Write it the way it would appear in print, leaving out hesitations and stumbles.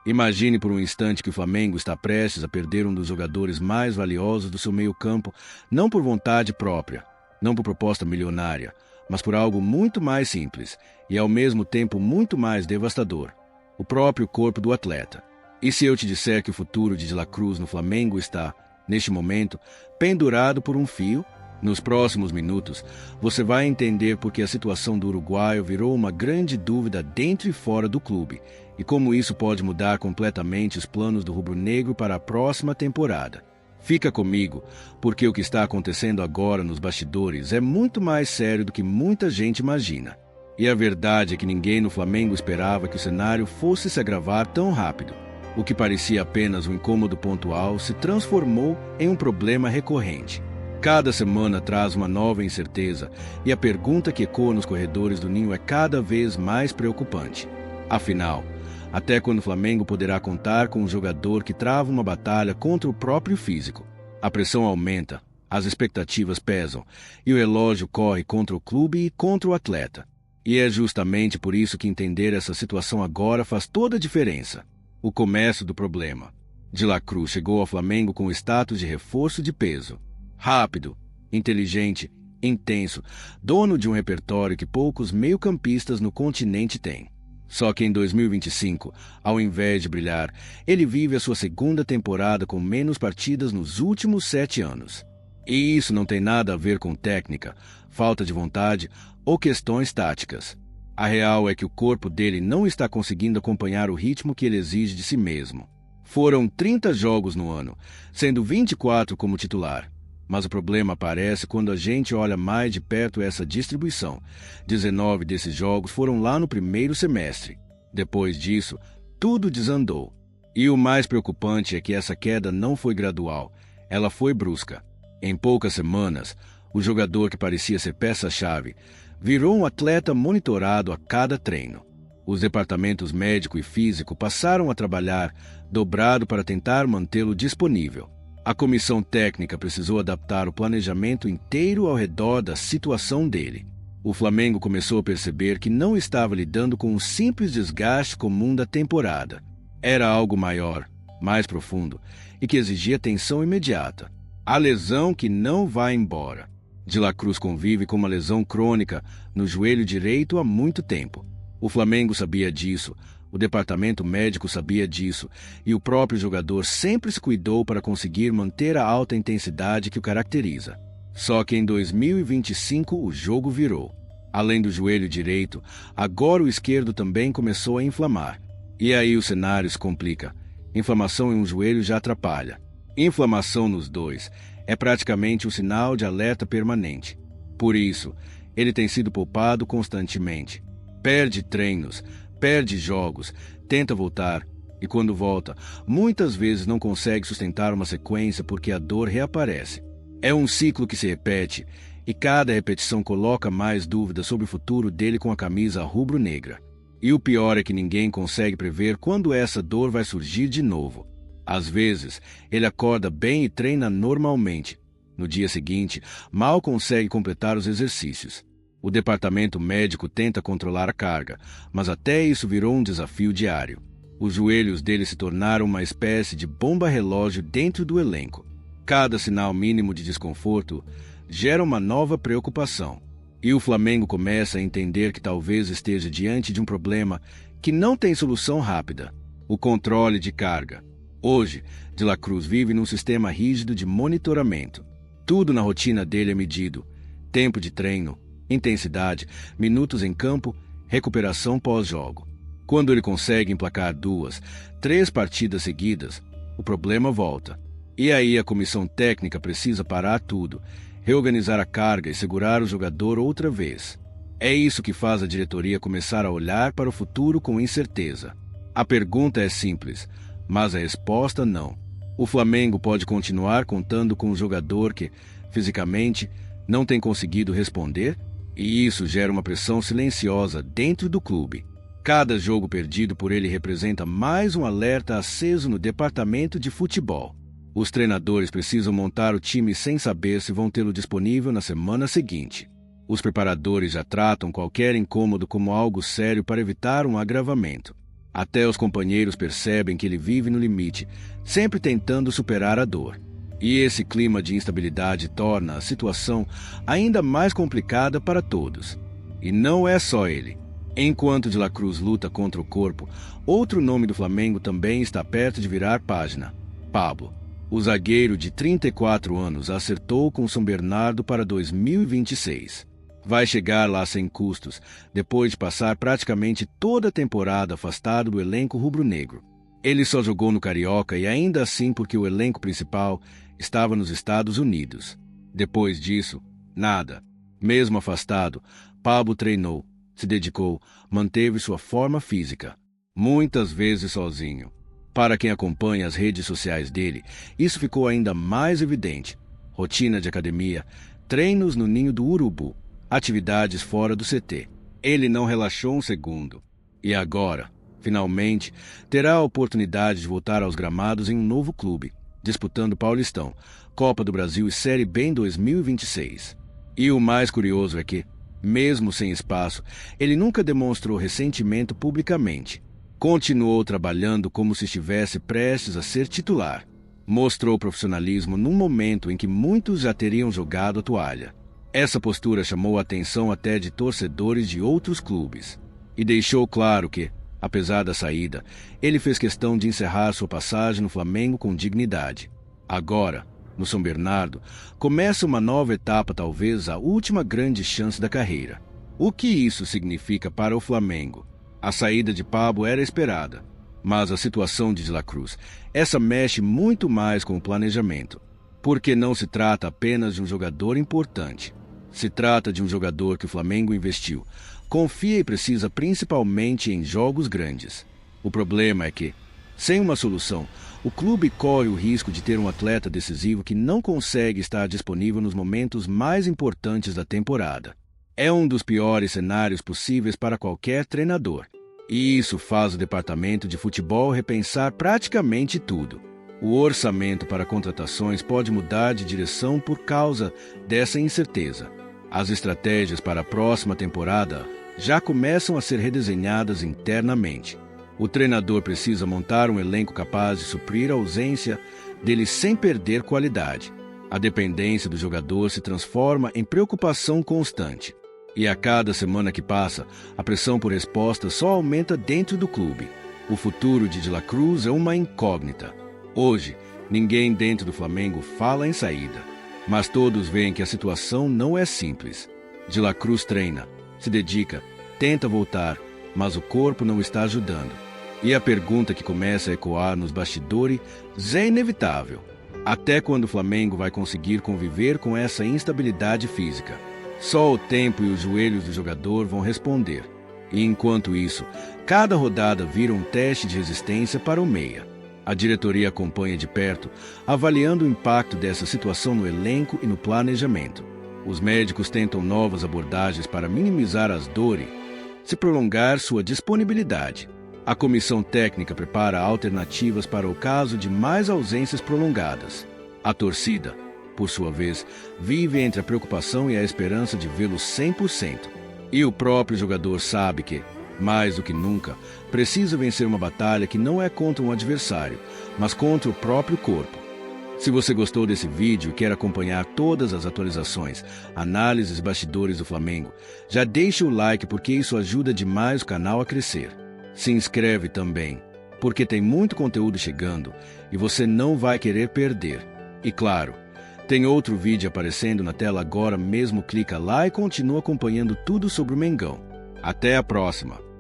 Imagine por um instante que o Flamengo está prestes a perder um dos jogadores mais valiosos do seu meio-campo, não por vontade própria, não por proposta milionária, mas por algo muito mais simples e ao mesmo tempo muito mais devastador: o próprio corpo do atleta. E se eu te disser que o futuro de La Cruz no Flamengo está, neste momento, pendurado por um fio? Nos próximos minutos, você vai entender por que a situação do uruguaio virou uma grande dúvida dentro e fora do clube, e como isso pode mudar completamente os planos do rubro-negro para a próxima temporada. Fica comigo, porque o que está acontecendo agora nos bastidores é muito mais sério do que muita gente imagina. E a verdade é que ninguém no Flamengo esperava que o cenário fosse se agravar tão rápido. O que parecia apenas um incômodo pontual se transformou em um problema recorrente. Cada semana traz uma nova incerteza, e a pergunta que ecoa nos corredores do Ninho é cada vez mais preocupante. Afinal, até quando o Flamengo poderá contar com um jogador que trava uma batalha contra o próprio físico? A pressão aumenta, as expectativas pesam, e o relógio corre contra o clube e contra o atleta. E é justamente por isso que entender essa situação agora faz toda a diferença. O começo do problema. De La Cruz chegou ao Flamengo com o status de reforço de peso. Rápido, inteligente, intenso, dono de um repertório que poucos meio-campistas no continente têm. Só que em 2025, ao invés de brilhar, ele vive a sua segunda temporada com menos partidas nos últimos 7 anos. E isso não tem nada a ver com técnica, falta de vontade ou questões táticas. A real é que o corpo dele não está conseguindo acompanhar o ritmo que ele exige de si mesmo. Foram 30 jogos no ano, sendo 24 como titular. Mas o problema aparece quando a gente olha mais de perto essa distribuição. 19 desses jogos foram lá no primeiro semestre. Depois disso, tudo desandou. E o mais preocupante é que essa queda não foi gradual, ela foi brusca. Em poucas semanas, o jogador que parecia ser peça-chave virou um atleta monitorado a cada treino. Os departamentos médico e físico passaram a trabalhar dobrado para tentar mantê-lo disponível. A comissão técnica precisou adaptar o planejamento inteiro ao redor da situação dele. O Flamengo começou a perceber que não estava lidando com um simples desgaste comum da temporada. Era algo maior, mais profundo, e que exigia atenção imediata. A lesão que não vai embora. De La Cruz convive com uma lesão crônica no joelho direito há muito tempo. O Flamengo sabia disso, o departamento médico sabia disso, e o próprio jogador sempre se cuidou para conseguir manter a alta intensidade que o caracteriza. Só que em 2025 o jogo virou. Além do joelho direito, agora o esquerdo também começou a inflamar. E aí o cenário se complica. Inflamação em um joelho já atrapalha. Inflamação nos dois é praticamente um sinal de alerta permanente. Por isso, ele tem sido poupado constantemente. Perde treinos, perde jogos, tenta voltar, e quando volta, muitas vezes não consegue sustentar uma sequência porque a dor reaparece. É um ciclo que se repete, e cada repetição coloca mais dúvidas sobre o futuro dele com a camisa rubro-negra. E o pior é que ninguém consegue prever quando essa dor vai surgir de novo. Às vezes, ele acorda bem e treina normalmente. No dia seguinte, mal consegue completar os exercícios. O departamento médico tenta controlar a carga, mas até isso virou um desafio diário. Os joelhos dele se tornaram uma espécie de bomba-relógio dentro do elenco. Cada sinal mínimo de desconforto gera uma nova preocupação. E o Flamengo começa a entender que talvez esteja diante de um problema que não tem solução rápida: o controle de carga. Hoje, De La Cruz vive num sistema rígido de monitoramento. Tudo na rotina dele é medido: tempo de treino, intensidade, minutos em campo, recuperação pós-jogo. Quando ele consegue emplacar 2, 3 partidas seguidas, o problema volta. E aí a comissão técnica precisa parar tudo, reorganizar a carga e segurar o jogador outra vez. É isso que faz a diretoria começar a olhar para o futuro com incerteza. A pergunta é simples, mas a resposta não. O Flamengo pode continuar contando com um jogador que, fisicamente, não tem conseguido responder? E isso gera uma pressão silenciosa dentro do clube. Cada jogo perdido por ele representa mais um alerta aceso no departamento de futebol. Os treinadores precisam montar o time sem saber se vão tê-lo disponível na semana seguinte. Os preparadores já tratam qualquer incômodo como algo sério para evitar um agravamento. Até os companheiros percebem que ele vive no limite, sempre tentando superar a dor. E esse clima de instabilidade torna a situação ainda mais complicada para todos. E não é só ele. Enquanto De La Cruz luta contra o corpo, outro nome do Flamengo também está perto de virar página: Pablo. O zagueiro de 34 anos acertou com o São Bernardo para 2026. Vai chegar lá sem custos, depois de passar praticamente toda a temporada afastado do elenco rubro-negro. Ele só jogou no Carioca e ainda assim porque o elenco principal estava nos Estados Unidos. Depois disso, nada. Mesmo afastado, Pablo treinou, se dedicou, manteve sua forma física, muitas vezes sozinho. Para quem acompanha as redes sociais dele, isso ficou ainda mais evidente. Rotina de academia, treinos no Ninho do Urubu, atividades fora do CT. Ele não relaxou um segundo. E agora, finalmente, terá a oportunidade de voltar aos gramados em um novo clube, disputando Paulistão, Copa do Brasil e Série B em 2026. E o mais curioso é que, mesmo sem espaço, ele nunca demonstrou ressentimento publicamente. Continuou trabalhando como se estivesse prestes a ser titular. Mostrou profissionalismo num momento em que muitos já teriam jogado a toalha. Essa postura chamou a atenção até de torcedores de outros clubes. E deixou claro que, apesar da saída, ele fez questão de encerrar sua passagem no Flamengo com dignidade. Agora, no São Bernardo, começa uma nova etapa, talvez a última grande chance da carreira. O que isso significa para o Flamengo? A saída de Pablo era esperada, mas a situação de La Cruz, essa mexe muito mais com o planejamento, porque não se trata apenas de um jogador importante. Se trata de um jogador que o Flamengo investiu, confia e precisa principalmente em jogos grandes. O problema é que, sem uma solução, o clube corre o risco de ter um atleta decisivo que não consegue estar disponível nos momentos mais importantes da temporada. É um dos piores cenários possíveis para qualquer treinador. E isso faz o departamento de futebol repensar praticamente tudo. O orçamento para contratações pode mudar de direção por causa dessa incerteza. As estratégias para a próxima temporada já começam a ser redesenhadas internamente. O treinador precisa montar um elenco capaz de suprir a ausência dele sem perder qualidade. A dependência do jogador se transforma em preocupação constante. E a cada semana que passa, a pressão por resposta só aumenta dentro do clube. O futuro de La Cruz é uma incógnita. Hoje, ninguém dentro do Flamengo fala em saída. Mas todos veem que a situação não é simples. De La Cruz treina, se dedica, tenta voltar, mas o corpo não está ajudando. E a pergunta que começa a ecoar nos bastidores é inevitável. Até quando o Flamengo vai conseguir conviver com essa instabilidade física? Só o tempo e os joelhos do jogador vão responder. E enquanto isso, cada rodada vira um teste de resistência para o meia. A diretoria acompanha de perto, avaliando o impacto dessa situação no elenco e no planejamento. Os médicos tentam novas abordagens para minimizar as dores, se prolongar sua disponibilidade. A comissão técnica prepara alternativas para o caso de mais ausências prolongadas. A torcida, por sua vez, vive entre a preocupação e a esperança de vê-lo 100%. E o próprio jogador sabe que, mais do que nunca, precisa vencer uma batalha que não é contra um adversário, mas contra o próprio corpo. Se você gostou desse vídeo e quer acompanhar todas as atualizações, análises e bastidores do Flamengo, já deixe o like porque isso ajuda demais o canal a crescer. Se inscreve também, porque tem muito conteúdo chegando e você não vai querer perder. E claro, tem outro vídeo aparecendo na tela agora mesmo, clica lá e continua acompanhando tudo sobre o Mengão. Até a próxima!